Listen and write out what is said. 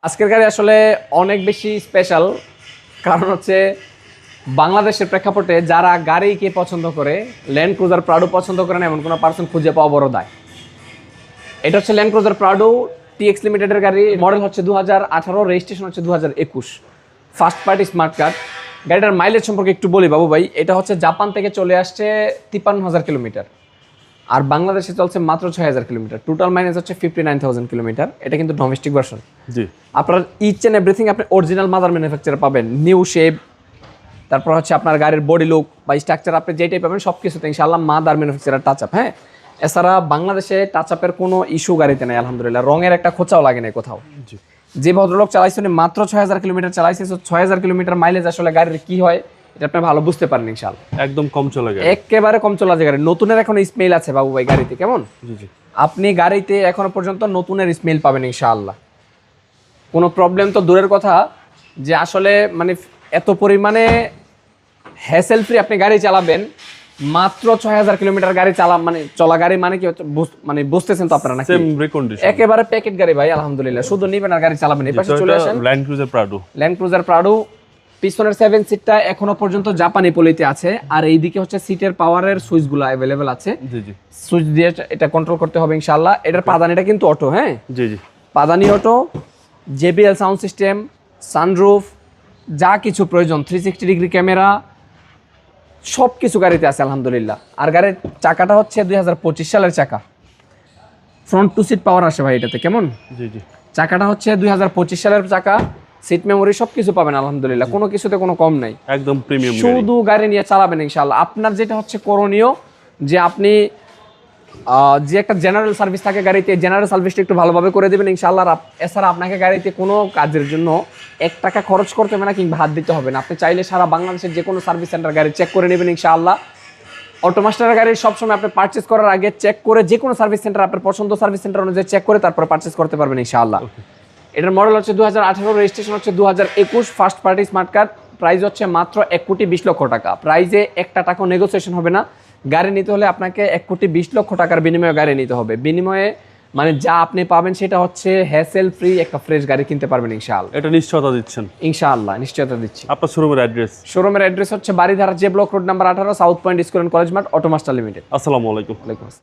আজকের গাড়ি আসলে অনেক বেশি স্পেশাল, কারণ হচ্ছে বাংলাদেশের প্রেক্ষাপটে যারা গাড়িকে পছন্দ করে, ল্যান্ড ক্রুজার প্রাডো পছন্দ করে না এমন কোনো পার্সন খুঁজে পাওয়া বড় দায়। এটা হচ্ছে ল্যান্ড ক্রুজার প্রাডো টিএক্স লিমিটেডের গাড়ি, মডেল হচ্ছে 2018, রেজিস্ট্রেশন হচ্ছে 2021, ফার্স্ট পার্টি স্মার্ট কার্ড। গাড়িটার মাইলেজ সম্পর্কে একটু বলি বাবু ভাই, এটা হচ্ছে জাপান থেকে চলে আসছে 53,000 কিলোমিটার, আর বাংলাদেশে চলছে মাত্র 6,000 কিলোমিটার। টোটাল মাইলেজ হচ্ছে 59,000 কিলোমিটার। এটা কিন্তু ডোমেস্টিক ভার্সন। জি, আপনার ইচ অ্যান্ড এভরিথিং আপনি অরিজিনাল মাদার ম্যানুফ্যাকচার পাবেন, নিউ শেপ, তারপর হচ্ছে আপনার গাড়ির বডি লুক বা স্ট্রাকচার আপনি যেটাই পাবেন সব কিছুতে ইনশাআল্লাহ মাদার ম্যানুফ্যাকচার টাচ আপ। হ্যাঁ, এছাড়া বাংলাদেশে টাচ আপের কোনো ইস্যু গাড়িতে নেই আলহামদুলিল্লাহ, রঙের একটা খোঁচাও লাগে না কোথাও। জি, যে ভদ্রলোক চালাইছে উনি মাত্র 6,000 কিলোমিটার চালাইছে, 6,000 কিলোমিটার মাইলেজ আসলে গাড়ির কি হয় এটা আপনি ভালো বুঝতে পারেন ইনশাআল্লাহ। একদম কম চলে গেল, একেবারে কম চলা যায় গাড়ি। নতুনের এখন স্মেল আছে বাবু ভাই গাড়িতে, কেমন? জি জি, আপনি গাড়িতে এখনো পর্যন্ত নতুনের স্মেল পাবেন ইনশাআল্লাহ। কোনো প্রবলেম তো দূরের কথা, যে আসলে মানে এত পরিমাণে হ্যাসেল ফ্রি আপনি গাড়ি চালাবেন মাত্র 6,000 কিলোমিটার গাড়ি মানে চলা গাড়ি মানে কি হচ্ছে মানে বুঝতেছেন তো আপনারা নাকি? সেম রিকন্ডিশন, একেবারে প্যাকেট গাড়ি ভাই আলহামদুলিল্লাহ। শুধু নিবেন আর গাড়ি চালাবেন। এই পাশে চলে আসেন, land cruiser Prado. Land cruiser Prado পিছনের 7 সিটটা এখনো পর্যন্ত জাপানি পলিতে আছে, আর এইদিকে হচ্ছে সিটের পাওয়ারের সুইচগুলো অ্যাভেলেবেল আছে। জি জি, সুইচ দিয়ে এটা কন্ট্রোল করতে হবে ইনশাআল্লাহ। এটার পাদানিটা কিন্তু অটো। হ্যাঁ জি জি, পাদানি auto, JBL sound system, sunroof, যা কিছু প্রয়োজন, 360 ডিগ্রি ক্যামেরা, সব কিছু গাড়িতে আছে আলহামদুলিল্লাহ। আর গাড়ির চাকাটা হচ্ছে 2025 সালের চাকা, ফ্রন্ট টু সিট পাওয়ার আসে ভাই এটাতে, কেমন? জি জি, চাকাটা হচ্ছে 2025 সালের চাকা, সিট মেমোরি সব কিছু পাবেন আলহামদুলিল্লাহ, কোনো কিছুতে কোনো কম নাই। একদম প্রিমিয়াম গাড়ি। শুধু গাড়ি নিয়ে চালাবেন ইনশাআল্লাহ। আপনার যেটা হচ্ছে করণীয়, যে আপনি যে একটা জেনারেল সার্ভিস থাকে গাড়িতে, জেনারেল সার্ভিসটা একটু ভালোভাবে করে দেবেন ইনশাআল্লাহ। এছাড়া আপনাকে গাড়িতে কোনো কাজের জন্য 1 টাকা খরচ করতে হবে না কিংবা হাত দিতে হবে না। আপনি চাইলে সারা বাংলাদেশের যে কোনো সার্ভিস সেন্টার গাড়ি চেক করে নেবেন ইনশাআল্লাহ। অটোমাস্টারের গাড়ি সবসময় আপনি পারচেস করার আগে চেক করে, যে কোনো সার্ভিস সেন্টার আপনার পছন্দ সার্ভিস সেন্টার অনুযায়ী চেক করে তারপর পারচেস করতে পারবেন ইনশাআল্লাহ। এটার মডেল হচ্ছে 2018, রেজিস্ট্রেশন হচ্ছে 2021, first party smart card. Price হচ্ছে মাত্র 1,20,00,000 টাকা। প্রাইজে একটা টাকাও নেগোসিয়েশন হবে না। গাড়ি নিতে হলে আপনাকে 1,20,00,000 টাকার বিনিময়ে গাড়ি নিতে হবে। বিনিময়ে মানে যা আপনি পাবেন সেটা হচ্ছে হ্যাসেল ফ্রি একটা ফ্রেশ গাড়ি কিনতে পারবেন ইনশাআল্লাহ। এটা নিশ্চয়তা দিচ্ছেন? ইনশাআল্লাহ নিশ্চয়তা দিচ্ছি। আপনার শোরুমের অ্যাড্রেস? শোরুমের অ্যাড্রেস হচ্ছে Baridhara J block road number 18, south point school and college মাঠ, অটোমাস্টার লিমিটেড। আসসালামু আলাইকুম। ওয়ালাইকুম আসসালাম।